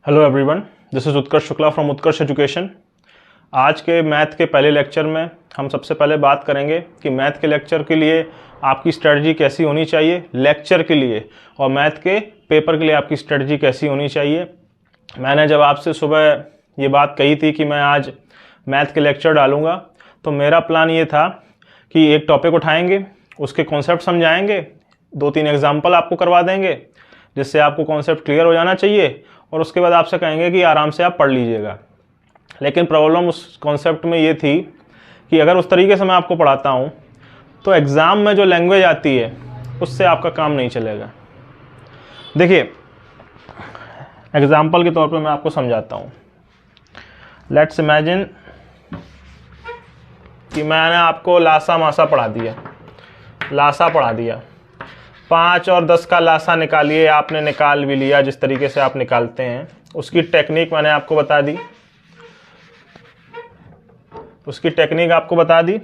Hello everyone, this is Utkarsh Shukla from Utkarsh education. आज के math के पहले लेक्चर में हम सबसे पहले बात करेंगे कि मैथ के लेक्चर के लिए आपकी स्ट्रेटजी कैसी होनी चाहिए लेक्चर के लिए, और मैथ के पेपर के लिए आपकी स्ट्रेटजी कैसी होनी चाहिए। मैंने जब आपसे सुबह ये बात कही थी कि मैं आज मैथ के लेक्चर डालूँगा, तो मेरा प्लान ये था कि एक टॉपिक उठाएंगे, उसके कॉन्सेप्ट समझाएंगे, 2-3 एग्जाम्पल आपको करवा देंगे जिससे आपको कॉन्सेप्ट क्लियर हो जाना चाहिए, और उसके बाद आपसे कहेंगे कि आराम से आप पढ़ लीजिएगा। लेकिन प्रॉब्लम उस कॉन्सेप्ट में ये थी कि अगर उस तरीके से मैं आपको पढ़ाता हूँ तो एग्ज़ाम में जो लैंग्वेज आती है उससे आपका काम नहीं चलेगा। देखिए, एग्ज़ाम्पल के तौर पे मैं आपको समझाता हूँ। लेट्स इमेजिन कि मैंने आपको लासा मासा पढ़ा दिया, लासा पढ़ा दिया, 5 और 10 का लासा निकालिए। आपने निकाल भी लिया, जिस तरीके से आप निकालते हैं उसकी टेक्निक मैंने आपको बता दी, उसकी टेक्निक आपको बता दी।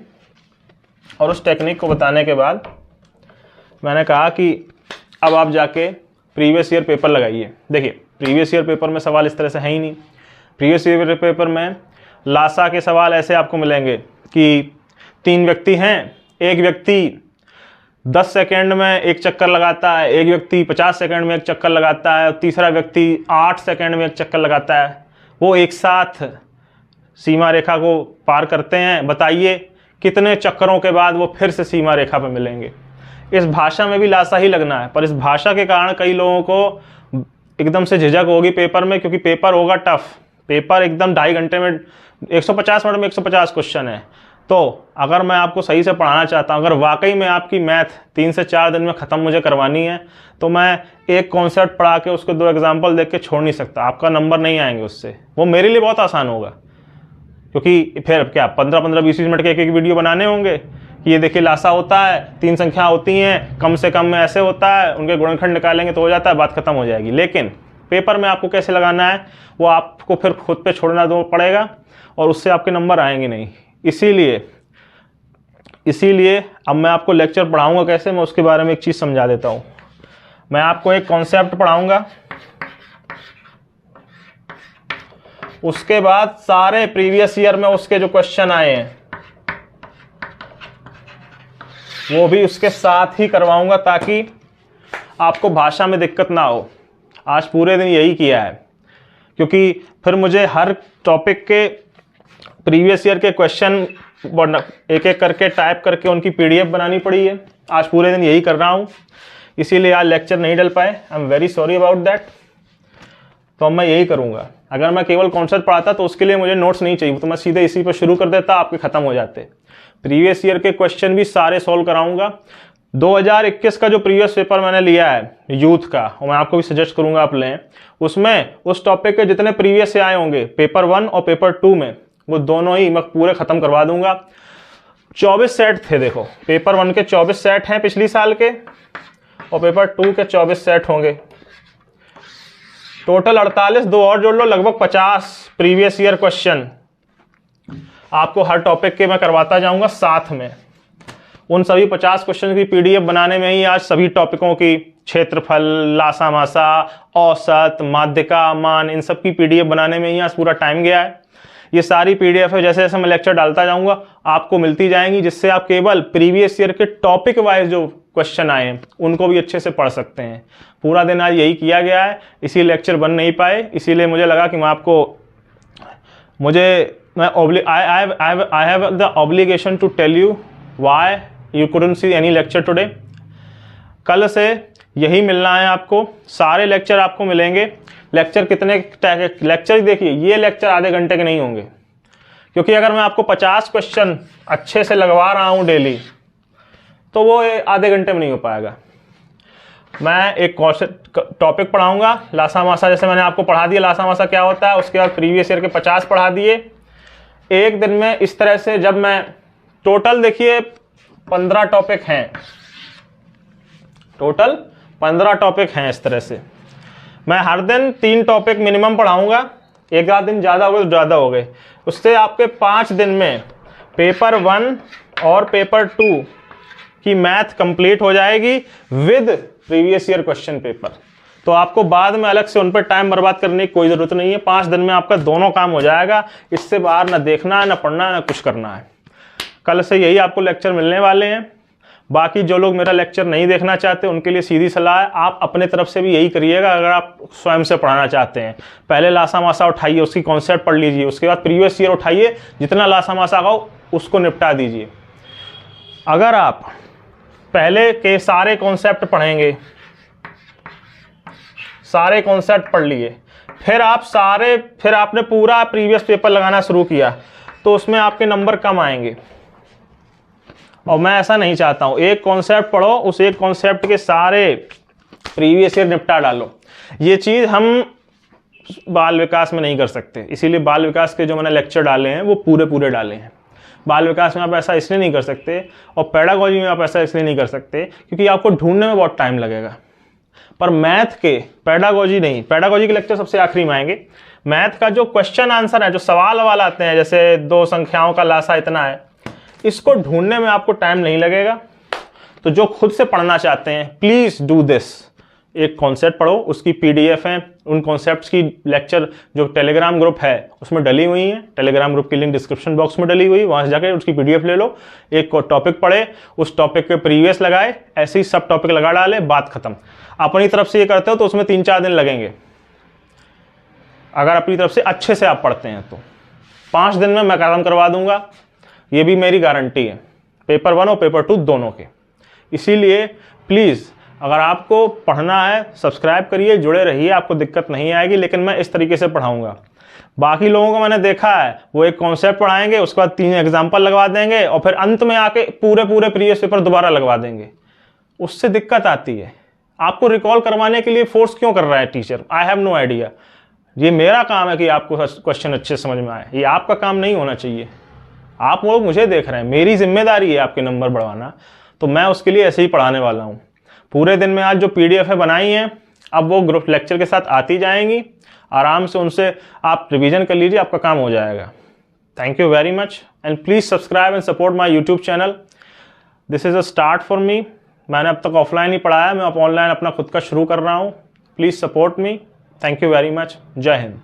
और उस टेक्निक को बताने के बाद मैंने कहा कि अब आप जाके प्रीवियस ईयर पेपर लगाइए। देखिए, प्रीवियस ईयर पेपर में सवाल इस तरह से है ही नहीं। प्रीवियस ईयर पेपर में लासा के सवाल ऐसे आपको मिलेंगे कि 3 व्यक्ति हैं, एक व्यक्ति 10 सेकंड में एक चक्कर लगाता है, एक व्यक्ति 50 सेकंड में एक चक्कर लगाता है, और तीसरा व्यक्ति 8 सेकंड में एक चक्कर लगाता है। वो एक साथ सीमा रेखा को पार करते हैं। बताइए कितने चक्करों के बाद वो फिर से सीमा रेखा पर मिलेंगे। इस भाषा में भी लासा ही लगना है, पर इस भाषा के कारण कई लोगों को एकदम से झिझक होगी पेपर में, क्योंकि पेपर होगा टफ। पेपर एकदम 2.5 घंटे में 150 मिनट में 150 क्वेश्चन है। तो अगर मैं आपको सही से पढ़ाना चाहता हूँ, अगर वाकई में आपकी मैथ 3 से 4 दिन में ख़त्म मुझे करवानी है, तो मैं एक कॉन्सेप्ट पढ़ा के उसके 2 एग्जाम्पल देख के छोड़ नहीं सकता। आपका नंबर नहीं आएंगे उससे। वो मेरे लिए बहुत आसान होगा, क्योंकि फिर क्या 15-15, 20-20 मिनट के एक वीडियो बनाने होंगे कि ये देखिए लासा होता है, 3 संख्या होती हैं, कम से कम में ऐसे होता है, उनके गुणनखंड निकालेंगे तो हो जाता है, बात खत्म हो जाएगी। लेकिन पेपर में आपको कैसे लगाना है वो आपको फिर खुद पे छोड़ना पड़ेगा, और उससे आपके नंबर आएंगे नहीं। इसीलिए अब मैं आपको लेक्चर पढ़ाऊंगा कैसे, मैं उसके बारे में एक चीज़ समझा देता हूँ। मैं आपको एक कॉन्सेप्ट पढ़ाऊंगा, उसके बाद सारे प्रीवियस ईयर में उसके जो क्वेश्चन आए हैं वो भी उसके साथ ही करवाऊंगा, ताकि आपको भाषा में दिक्कत ना हो। आज पूरे दिन यही किया है, क्योंकि फिर मुझे हर टॉपिक के प्रीवियस ईयर के क्वेश्चन एक एक करके टाइप करके उनकी PDF बनानी पड़ी है। आज पूरे दिन यही कर रहा हूँ, इसीलिए आज लेक्चर नहीं डल पाए। I am very sorry about that. तो अब मैं यही करूँगा। अगर मैं केवल कॉन्सेप्ट पढ़ाता तो उसके लिए मुझे नोट्स नहीं चाहिए, तो मैं सीधे इसी पर शुरू कर देता, आपके ख़त्म हो जाते। प्रीवियस ईयर के क्वेश्चन भी सारे सॉल्व कराऊंगा। 2021 का जो प्रीवियस पेपर मैंने लिया है यूथ का, और मैं आपको भी सजेस्ट करूँगा आप लें, उसमें उस टॉपिक के जितने प्रीवियस से आए होंगे पेपर 1 और पेपर 2 में, वो दोनों ही मैं पूरे ख़त्म करवा दूंगा। 24 सेट थे। देखो, पेपर 1 के 24 सेट हैं पिछली साल के, और पेपर 2 के 24 सेट होंगे। टोटल 48, 2 और जोड़ लो, लगभग 50 प्रीवियस ईयर क्वेश्चन आपको हर टॉपिक के मैं करवाता जाऊंगा साथ में। उन सभी 50 क्वेश्चन की PDF बनाने में ही आज सभी टॉपिकों की क्षेत्रफल, लासा मासा, औसत, माध्यिका, मान, इन सब की PDF बनाने में ही आज पूरा टाइम गया है। ये सारी PDF है, जैसे जैसे मैं लेक्चर डालता जाऊंगा आपको मिलती जाएंगी, जिससे आप केवल प्रीवियस ईयर के टॉपिक वाइज जो क्वेश्चन आए हैं उनको भी अच्छे से पढ़ सकते हैं। पूरा दिन आज यही किया गया है, इसी लेक्चर बन नहीं पाए, इसीलिए मुझे लगा कि मैं आपको I have the obligation to tell you why you couldn't see any lecture today. कल से यही मिलना है आपको, सारे लेक्चर आपको मिलेंगे। लेक्चर कितने लेक्चर देखिए, ये लेक्चर आधे घंटे के नहीं होंगे, क्योंकि अगर मैं आपको 50 क्वेश्चन अच्छे से लगवा रहा हूँ डेली, तो वो आधे घंटे में नहीं हो पाएगा। मैं एक टॉपिक पढ़ाऊंगा, लासा मासा, जैसे मैंने आपको पढ़ा दिया लासा मासा क्या होता है, उसके बाद प्रीवियस ईयर के 50 पढ़ा दिए एक दिन में। इस तरह से जब मैं टोटल, देखिए 15 टॉपिक हैं, टोटल 15 टॉपिक हैं। इस तरह से मैं हर दिन 3 टॉपिक मिनिमम पढ़ाऊंगा। एक आध दिन ज़्यादा हो गए तो ज़्यादा हो गए, उससे आपके 5 दिन में पेपर 1 और पेपर 2 की मैथ कंप्लीट हो जाएगी with previous year question paper. तो आपको बाद में अलग से उन पर टाइम बर्बाद करने की कोई ज़रूरत नहीं है। 5 दिन में आपका दोनों काम हो जाएगा। इससे बाहर ना देखना है, ना पढ़ना है, ना कुछ करना है। कल से यही आपको लेक्चर मिलने वाले हैं। बाकी जो लोग मेरा लेक्चर नहीं देखना चाहते उनके लिए सीधी सलाह है, आप अपने तरफ से भी यही करिएगा। अगर आप स्वयं से पढ़ाना चाहते हैं, पहले लासा मासा उठाइए, उसकी कॉन्सेप्ट पढ़ लीजिए, उसके बाद प्रीवियस ईयर उठाइए, जितना लासा मासा का हो उसको निपटा दीजिए। अगर आप पहले के सारे कॉन्सेप्ट पढ़ेंगे, सारे कॉन्सेप्ट पढ़ लिए, फिर आपने पूरा प्रीवियस पेपर लगाना शुरू किया, तो उसमें आपके नंबर कम आएंगे और मैं ऐसा नहीं चाहता हूं। एक कॉन्सेप्ट पढ़ो, उस एक कॉन्सेप्ट के सारे प्रीवियस ईयर निपटा डालो। ये चीज़ हम बाल विकास में नहीं कर सकते, इसीलिए बाल विकास के जो मैंने लेक्चर डाले हैं वो पूरे डाले हैं। बाल विकास में आप ऐसा इसलिए नहीं कर सकते और पेडागोजी में आप ऐसा इसलिए नहीं कर सकते क्योंकि आपको ढूंढने में बहुत टाइम लगेगा। पर मैथ के पेडागोजी नहीं, पेडागोजी के लेक्चर सबसे आखिरी में आएंगे। मैथ का जो क्वेश्चन आंसर है, जो सवाल वाल आते हैं, जैसे 2 संख्याओं का लासा इतना है, इसको ढूंढने में आपको टाइम नहीं लगेगा। तो जो खुद से पढ़ना चाहते हैं, प्लीज डू दिस। एक कॉन्सेप्ट पढ़ो, उसकी पीडीएफ है, उन कॉन्सेप्ट्स की लेक्चर जो टेलीग्राम ग्रुप है उसमें डली हुई है। टेलीग्राम ग्रुप की लिंक डिस्क्रिप्शन बॉक्स में डली हुई, वहां से जाकर उसकी पीडीएफ ले लो। एक टॉपिक पढ़े, उस टॉपिक के प्रीवियस लगाए, ऐसे ही सब टॉपिक लगा डाले, बात खत्म। अपनी तरफ से ये करते हो तो उसमें 3-4 दिन लगेंगे। अगर अपनी तरफ से अच्छे से आप पढ़ते हैं तो 5 दिन में मैं खत्म करवा दूंगा, ये भी मेरी गारंटी है, पेपर 1 और पेपर 2 दोनों के। इसीलिए प्लीज़ अगर आपको पढ़ना है सब्सक्राइब करिए, जुड़े रहिए, आपको दिक्कत नहीं आएगी। लेकिन मैं इस तरीके से पढ़ाऊंगा। बाकी लोगों को मैंने देखा है, वो एक कॉन्सेप्ट पढ़ाएंगे, उसके बाद 3 एग्जाम्पल लगवा देंगे और फिर अंत में आके पूरे प्रीवियस पेपर दोबारा लगवा देंगे। उससे दिक्कत आती है। आपको रिकॉल करवाने के लिए फोर्स क्यों कर रहा है teacher? I have no idea. ये मेरा काम है कि आपको क्वेश्चन अच्छे समझ में आए, ये आपका काम नहीं होना चाहिए। आप लोग मुझे देख रहे हैं, मेरी जिम्मेदारी है आपके नंबर बढ़वाना, तो मैं उसके लिए ऐसे ही पढ़ाने वाला हूँ। पूरे दिन में आज जो पीडीएफ है बनाई हैं, अब वो ग्रुप लेक्चर के साथ आती जाएंगी। आराम से उनसे आप रिवीजन कर लीजिए, आपका काम हो जाएगा। Thank you very much and please subscribe and support my YouTube channel. This is a start for me. मैंने अब तक ऑफलाइन ही पढ़ाया, मैं अब ऑनलाइन अपना खुद का शुरू कर रहा हूँ। Please support me. Thank you very much. जय हिंद।